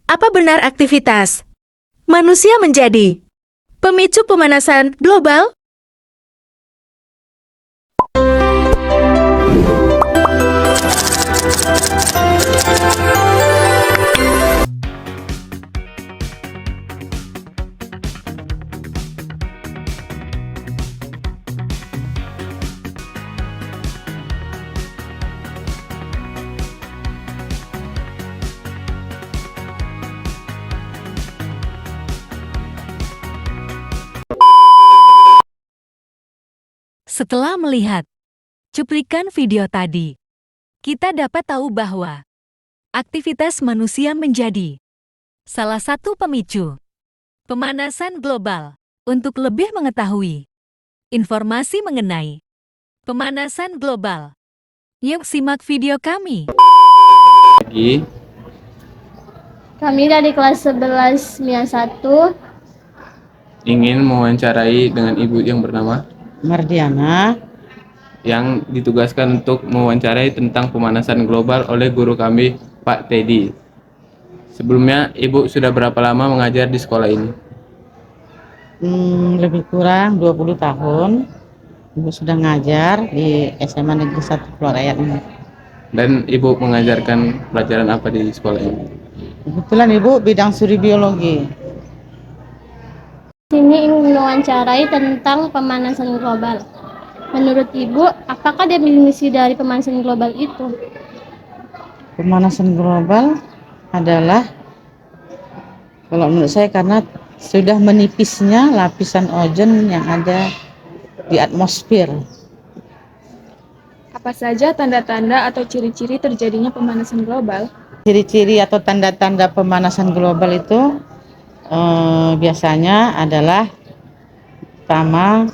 Apa benar aktivitas manusia menjadi pemicu pemanasan global? Setelah melihat cuplikan video tadi, kita dapat tahu bahwa aktivitas manusia menjadi salah satu pemicu pemanasan global. Untuk lebih mengetahui informasi mengenai pemanasan global, yuk simak video kami. Lagi Kami dari kelas 11 MIA 1. ingin mewawancarai dengan ibu yang bernama Mardiana. yang ditugaskan untuk mewawancarai tentang pemanasan global oleh guru kami, Pak Teddy. Sebelumnya, ibu sudah berapa lama mengajar di sekolah ini? Lebih kurang 20 tahun. Ibu sudah ngajar di SMA Negeri 1 Pulau Rakyat ini. Dan ibu mengajarkan pelajaran apa di sekolah ini? Kebetulan ibu bidang studi biologi. Sini ingin mewawancarai tentang pemanasan global. Menurut Ibu, apakah definisi dari pemanasan global itu? Pemanasan global adalah, kalau menurut saya, karena sudah menipisnya lapisan ozon yang ada di atmosfer. Apa saja tanda-tanda atau ciri-ciri terjadinya pemanasan global? Ciri-ciri atau tanda-tanda pemanasan global itu biasanya adalah pertama,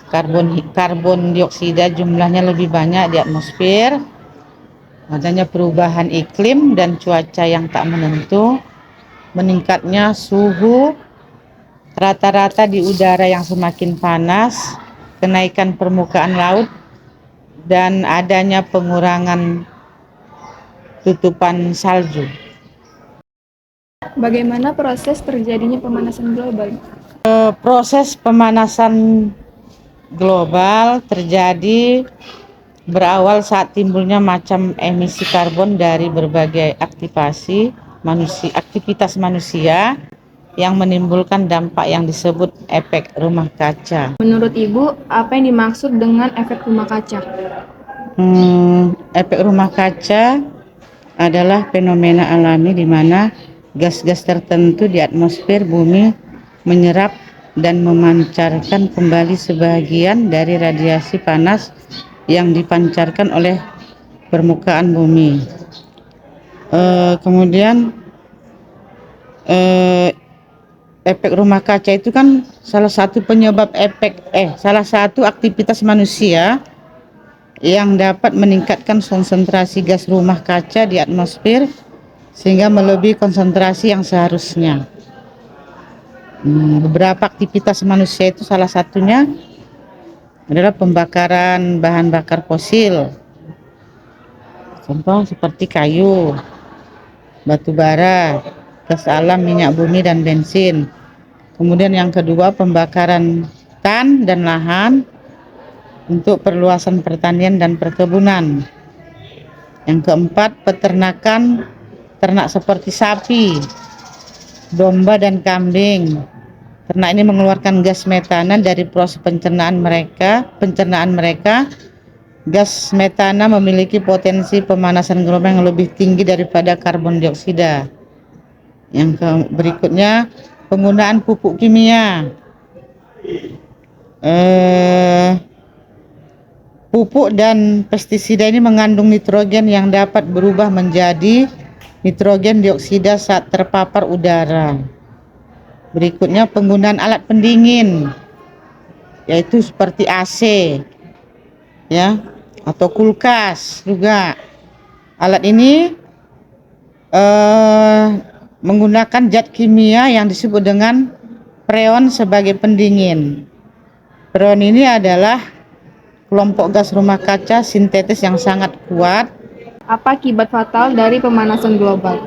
karbon dioksida jumlahnya lebih banyak di atmosfer, adanya perubahan iklim dan cuaca yang tak menentu, meningkatnya suhu rata-rata di udara yang semakin panas, kenaikan permukaan laut, dan adanya pengurangan tutupan salju. Bagaimana proses terjadinya pemanasan global? Proses pemanasan global terjadi berawal saat timbulnya macam emisi karbon dari berbagai aktivitas manusia yang menimbulkan dampak yang disebut efek rumah kaca. Menurut Ibu, apa yang dimaksud dengan efek rumah kaca? Efek rumah kaca adalah fenomena alami di mana gas-gas tertentu di atmosfer bumi menyerap dan memancarkan kembali sebagian dari radiasi panas yang dipancarkan oleh permukaan bumi. Kemudian efek rumah kaca itu kan salah satu penyebab salah satu aktivitas manusia yang dapat meningkatkan konsentrasi gas rumah kaca di atmosfer sehingga melebihi konsentrasi yang seharusnya. Beberapa aktivitas manusia itu salah satunya adalah pembakaran bahan bakar fosil, contoh seperti kayu, batu bara, gas alam, minyak bumi, dan bensin. Kemudian yang kedua, pembakaran hutan dan lahan untuk perluasan pertanian dan perkebunan. Yang keempat, peternakan ternak seperti sapi, domba, dan kambing. Ternak ini mengeluarkan gas metana dari proses pencernaan mereka. Gas metana memiliki potensi pemanasan global yang lebih tinggi daripada karbon dioksida. Yang berikutnya, penggunaan pupuk kimia. Pupuk dan pestisida ini mengandung nitrogen yang dapat berubah menjadi nitrogen dioksida saat terpapar udara. Berikutnya, penggunaan alat pendingin. yaitu seperti AC, ya, atau kulkas juga. Alat ini menggunakan zat kimia yang disebut dengan freon sebagai pendingin. Freon ini adalah kelompok gas rumah kaca sintetis yang sangat kuat. Apa akibat fatal dari pemanasan global?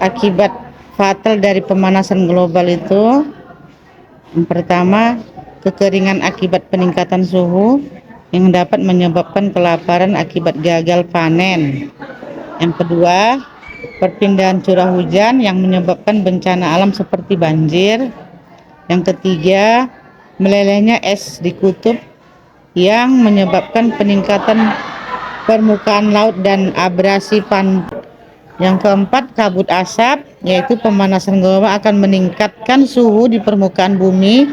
Akibat fatal dari pemanasan global itu, yang pertama, kekeringan akibat peningkatan suhu yang dapat menyebabkan kelaparan akibat gagal panen. Yang kedua, perpindahan curah hujan yang menyebabkan bencana alam seperti banjir. Yang ketiga, melelehnya es di kutub yang menyebabkan peningkatan permukaan laut dan abrasi pantai. Yang keempat, kabut asap, yaitu pemanasan global akan meningkatkan suhu di permukaan bumi,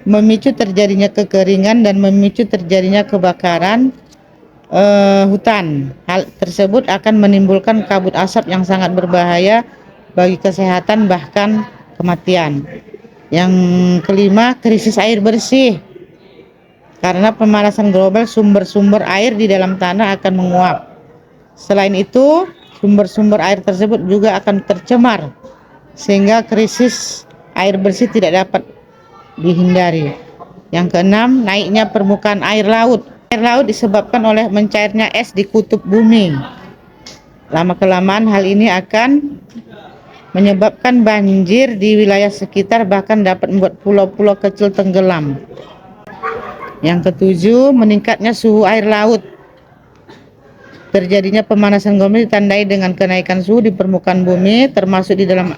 memicu terjadinya kekeringan dan memicu terjadinya kebakaran hutan. Hal tersebut akan menimbulkan kabut asap yang sangat berbahaya bagi kesehatan bahkan kematian. Yang kelima, krisis air bersih. Karena pemanasan global, sumber-sumber air di dalam tanah akan menguap. Selain itu, sumber-sumber air tersebut juga akan tercemar sehingga krisis air bersih tidak dapat dihindari. Yang keenam, naiknya permukaan air laut. Air laut disebabkan oleh mencairnya es di kutub bumi. Lama-kelamaan hal ini akan menyebabkan banjir di wilayah sekitar, bahkan dapat membuat pulau-pulau kecil tenggelam. Yang ketujuh, meningkatnya suhu air laut. Terjadinya pemanasan global ditandai dengan kenaikan suhu di permukaan bumi, termasuk di dalam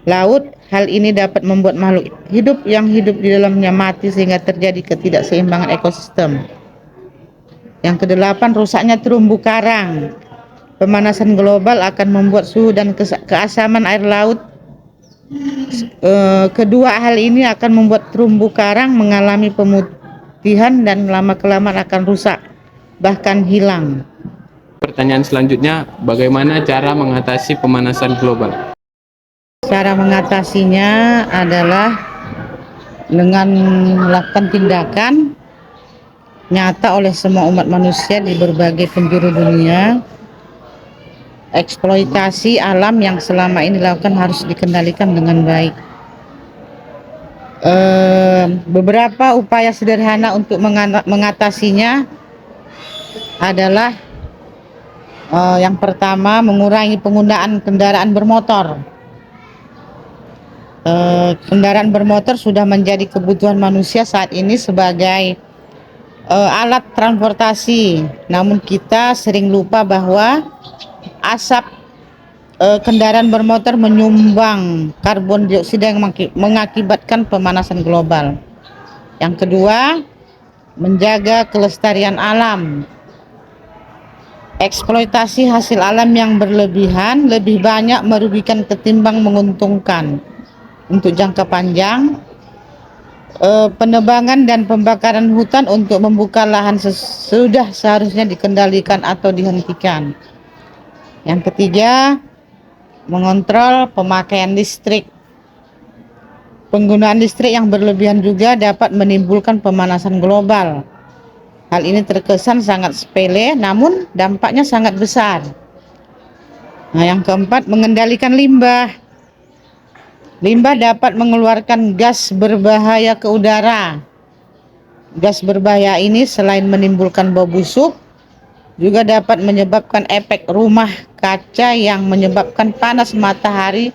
laut. Hal ini dapat membuat makhluk hidup yang hidup di dalamnya mati sehingga terjadi ketidakseimbangan ekosistem. Yang kedelapan, rusaknya terumbu karang. Pemanasan global akan membuat suhu dan keasaman air laut. Kedua hal ini akan membuat terumbu karang mengalami pemutihan dan lama-kelamaan akan rusak, bahkan hilang. Pertanyaan selanjutnya, bagaimana cara mengatasi pemanasan global? Cara mengatasinya adalah dengan melakukan tindakan nyata oleh semua umat manusia di berbagai penjuru dunia. Eksploitasi alam yang selama ini dilakukan harus dikendalikan dengan baik. Beberapa upaya sederhana untuk mengatasinya adalah yang pertama, mengurangi penggunaan kendaraan bermotor. Kendaraan bermotor sudah menjadi kebutuhan manusia saat ini sebagai alat transportasi. Namun kita sering lupa bahwa asap kendaraan bermotor menyumbang karbon dioksida yang mengakibatkan pemanasan global. Yang kedua, menjaga kelestarian alam. Eksploitasi hasil alam yang berlebihan lebih banyak merugikan ketimbang menguntungkan. Untuk jangka panjang, penebangan dan pembakaran hutan untuk membuka lahan sudah seharusnya dikendalikan atau dihentikan. Yang ketiga, mengontrol pemakaian listrik. Penggunaan listrik yang berlebihan juga dapat menimbulkan pemanasan global. Hal ini terkesan sangat sepele, namun dampaknya sangat besar. Nah, yang keempat, mengendalikan limbah. Limbah dapat mengeluarkan gas berbahaya ke udara. Gas berbahaya ini selain menimbulkan bau busuk, juga dapat menyebabkan efek rumah kaca yang menyebabkan panas matahari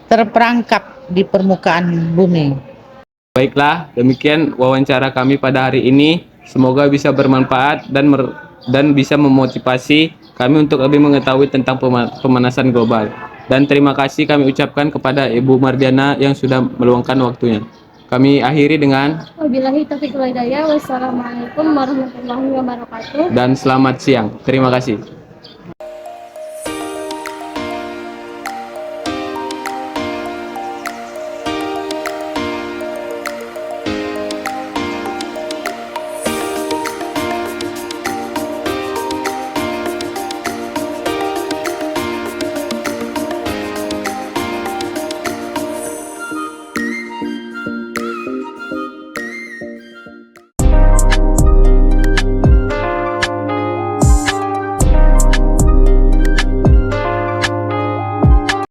terperangkap di permukaan bumi. Baiklah, demikian wawancara kami pada hari ini. Semoga bisa bermanfaat dan bisa memotivasi kami untuk lebih mengetahui tentang pemanasan global. Dan terima kasih kami ucapkan kepada Ibu Mardiana yang sudah meluangkan waktunya. Kami akhiri dengan Wabillahi taufiq wal hidayah. Wassalamualaikum warahmatullahi wabarakatuh. dan selamat siang. Terima kasih.